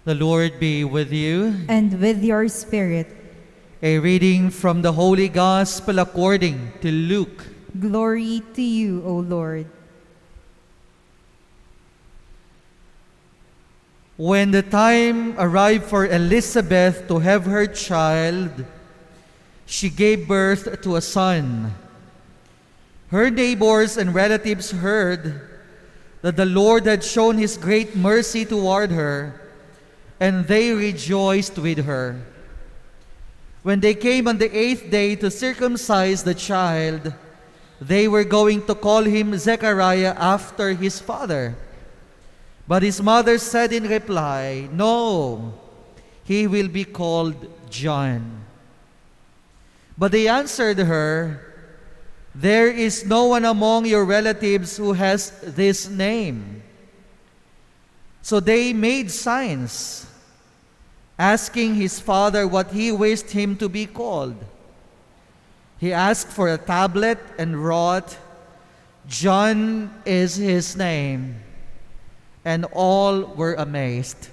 The Lord be with you. And with your spirit. A reading from the Holy Gospel according to Luke. Glory to you, O Lord. When the time arrived for Elizabeth to have her child, she gave birth to a son. Her neighbors and relatives heard that the Lord had shown his great mercy toward her, and they rejoiced with her. When they came on the 8th day to circumcise the child, they were going to call him Zechariah after his father. But his mother said in reply, "No, he will be called John." But they answered her, "There is no one among your relatives who has this name." So they made signs, asking his father what he wished him to be called. He asked for a tablet and wrote, "John is his name." And all were amazed.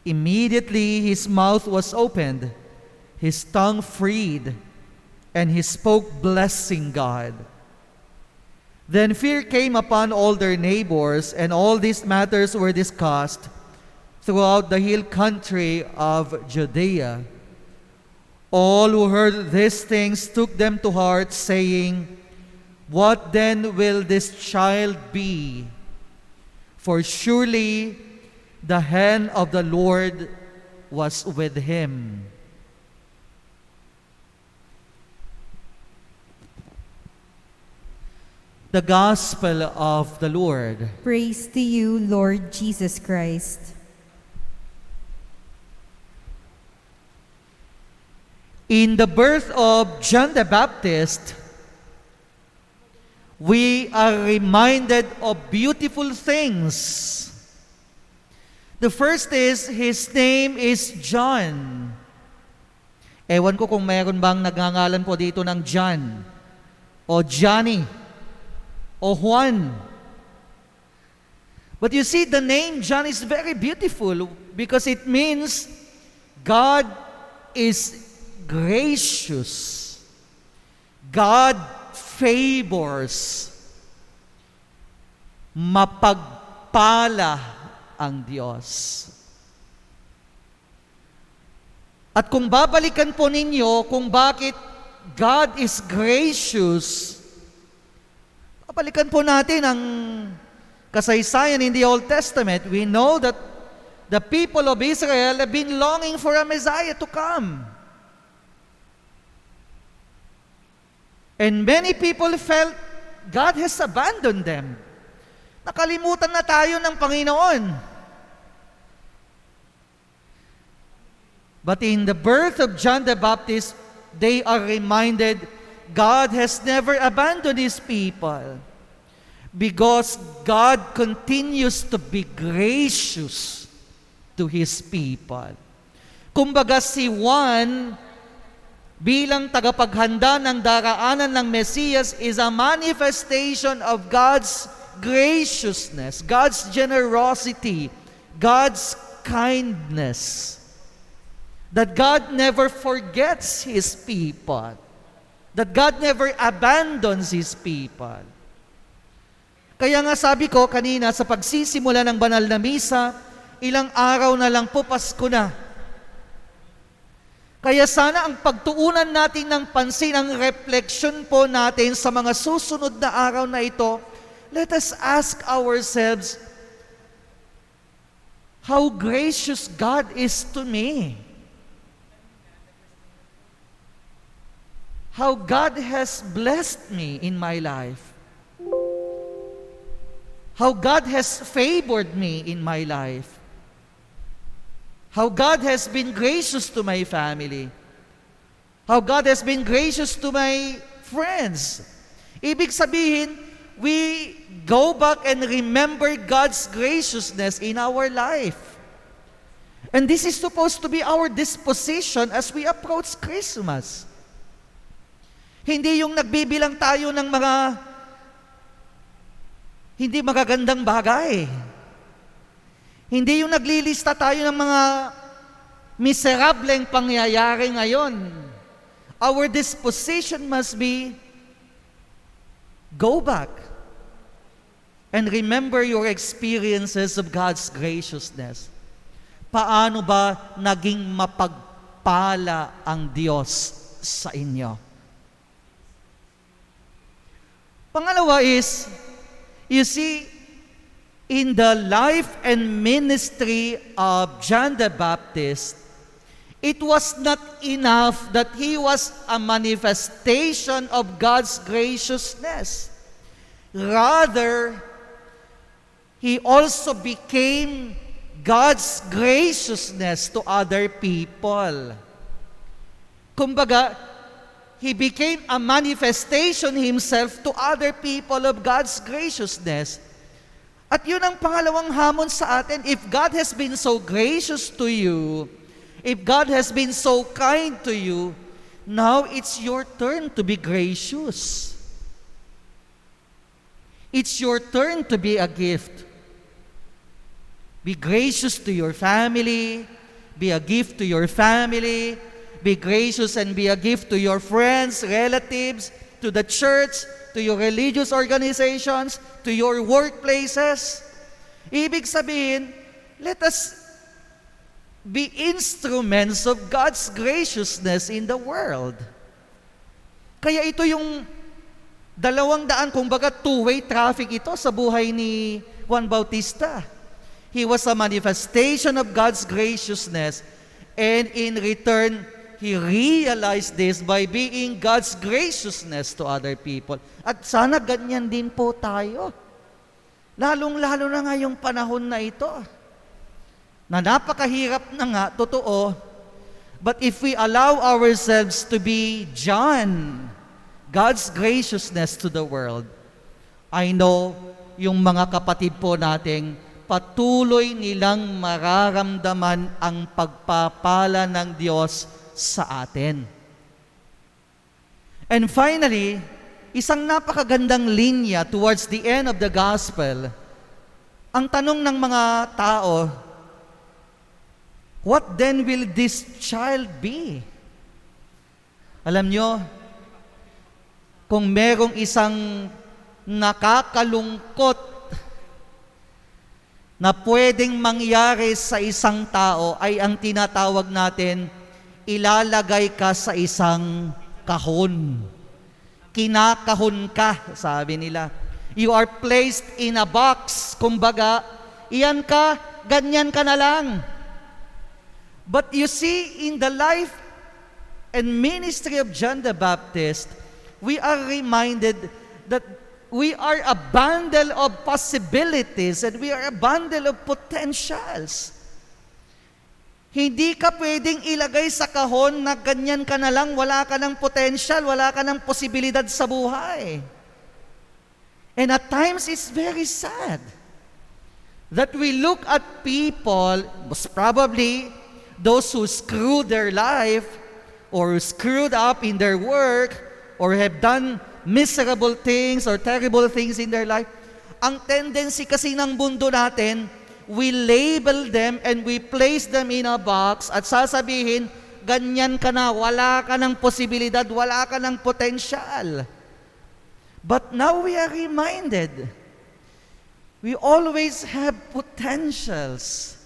Immediately his mouth was opened, his tongue freed, and he spoke, blessing God. Then fear came upon all their neighbors, and all these matters were discussed throughout the hill country of Judea. All who heard these things took them to heart, saying, "What then will this child be? For surely the hand of the Lord was with him." The Gospel of the Lord. Praise to you, Lord Jesus Christ. In the birth of John the Baptist, we are reminded of beautiful things. The first is, his name is John. Ewan ko kung mayroon bang nagngangalan po dito ng John, o Johnny, o Juan. But you see, the name John is very beautiful because it means God is gracious. God favors. Mapagpala ang Diyos. At kung babalikan po ninyo kung bakit God is gracious, babalikan po natin ang kasaysayan in the Old Testament. We know that the people of Israel have been longing for a Messiah to come. And many people felt God has abandoned them. Nakalimutan na tayo ng Panginoon. But in the birth of John the Baptist, they are reminded God has never abandoned His people because God continues to be gracious to His people. Kumbaga si Juan, bilang tagapaghanda ng daraanan ng Mesiyas, is a manifestation of God's graciousness, God's generosity, God's kindness. That God never forgets His people. That God never abandons His people. Kaya nga sabi ko kanina sa pagsisimula ng banal na misa, ilang araw na lang po Pasko na. Kaya sana ang pagtuunan natin ng pansin, ang reflection po natin sa mga susunod na araw na ito, let us ask ourselves, how gracious God is to me. How God has blessed me in my life. How God has favored me in my life. How God has been gracious to my family. How God has been gracious to my friends. Ibig sabihin, we go back and remember God's graciousness in our life. And this is supposed to be our disposition as we approach Christmas. Hindi yung nagbibilang tayo ng mga hindi magagandang bagay. Hindi yung naglilista tayo ng mga miserableng pangyayari ngayon. Our disposition must be, go back and remember your experiences of God's graciousness. Paano ba naging mapagpala ang Diyos sa inyo? Pangalawa is, you see, in the life and ministry of John the Baptist, it was not enough that he was a manifestation of God's graciousness. Rather, he also became God's graciousness to other people. Kumbaga, he became a manifestation himself to other people of God's graciousness. At yun ang pangalawang hamon sa atin. If God has been so gracious to you, if God has been so kind to you, now it's your turn to be gracious. It's your turn to be a gift. Be gracious to your family. Be a gift to your family. Be gracious and be a gift to your friends, relatives, to the church, to your religious organizations, to your workplaces. Ibig sabihin, let us be instruments of God's graciousness in the world. Kaya ito yung 200, kumbaga two-way traffic ito sa buhay ni Juan Bautista. He was a manifestation of God's graciousness, and in return, he realized this by being God's graciousness to other people. At sana ganyan din po tayo. Lalong-lalo na ngayong panahon na ito. Na napakahirap na nga, totoo. But if we allow ourselves to be John, God's graciousness to the world, I know yung mga kapatid po nating patuloy nilang mararamdaman ang pagpapala ng Diyos sa atin. And finally, isang napakagandang linya towards the end of the gospel. Ang tanong ng mga tao, what then will this child be? Alam nyo, kung merong isang nakakalungkot na pwedeng mangyari sa isang tao ay ang tinatawag natin, ilalagay ka sa isang kahon. Kinakahon ka, sabi nila. You are placed in a box. Kumbaga, iyan ka, ganyan ka na lang. But you see, in the life and ministry of John the Baptist, we are reminded that we are a bundle of possibilities and we are a bundle of potentials. Hindi ka pwedeng ilagay sa kahon na ganyan ka na lang, wala ka ng potential, wala ka ng posibilidad sa buhay. And at times, it's very sad that we look at people, most probably those who screwed their life or screwed up in their work or have done miserable things or terrible things in their life. Ang tendency kasi ng mundo natin, we label them and we place them in a box at sasabihin, ganyan ka na, wala ka ng posibilidad, wala ka ng potensyal. But now we are reminded, we always have potentials.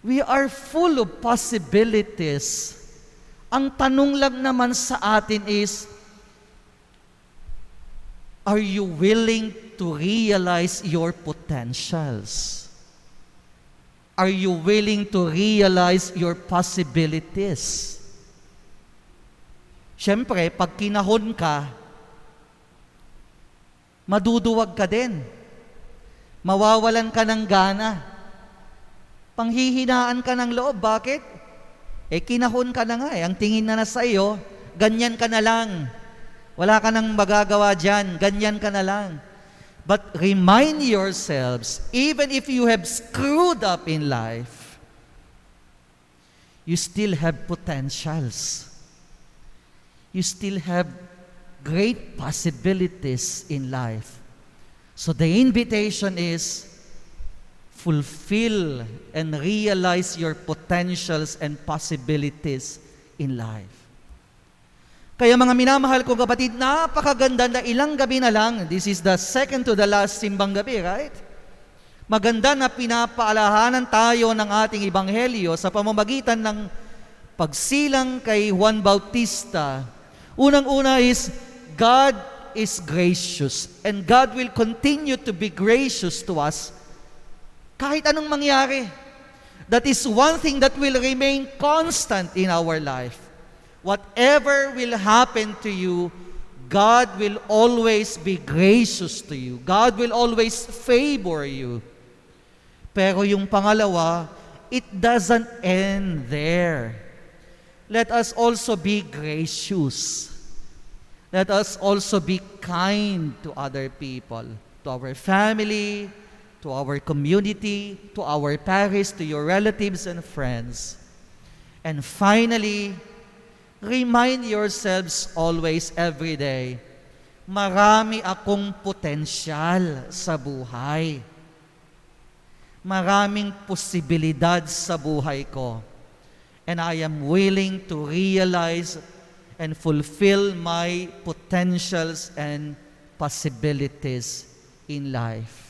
We are full of possibilities. Ang tanong lang naman sa atin is, are you willing to realize your potentials? Are you willing to realize your possibilities? Siyempre, pag kinahon ka, maduduwag ka din. Mawawalan ka ng gana. Panghihinaan ka ng loob. Bakit? Kinahon ka na nga eh. Ang tingin na sa iyo, ganyan ka na lang. Wala ka nang magagawa dyan. Ganyan ka na lang. But remind yourselves, even if you have screwed up in life, you still have potentials. You still have great possibilities in life. So the invitation is, fulfill and realize your potentials and possibilities in life. Kaya mga minamahal kong kapatid, napakaganda na ilang gabi na lang. This is the second to the last Simbang Gabi, right? Maganda na pinapaalahanan tayo ng ating ebanghelyo sa pamamagitan ng pagsilang kay Juan Bautista. Unang-una is, God is gracious and God will continue to be gracious to us kahit anong mangyari. That is one thing that will remain constant in our life. Whatever will happen to you, God will always be gracious to you. God will always favor you. Pero yung pangalawa, it doesn't end there. Let us also be gracious. Let us also be kind to other people, to our family, to our community, to our parish, to your relatives and friends. And finally, remind yourselves always, every day, marami akong potensyal sa buhay. Maraming posibilidad sa buhay ko. And I am willing to realize and fulfill my potentials and possibilities in life.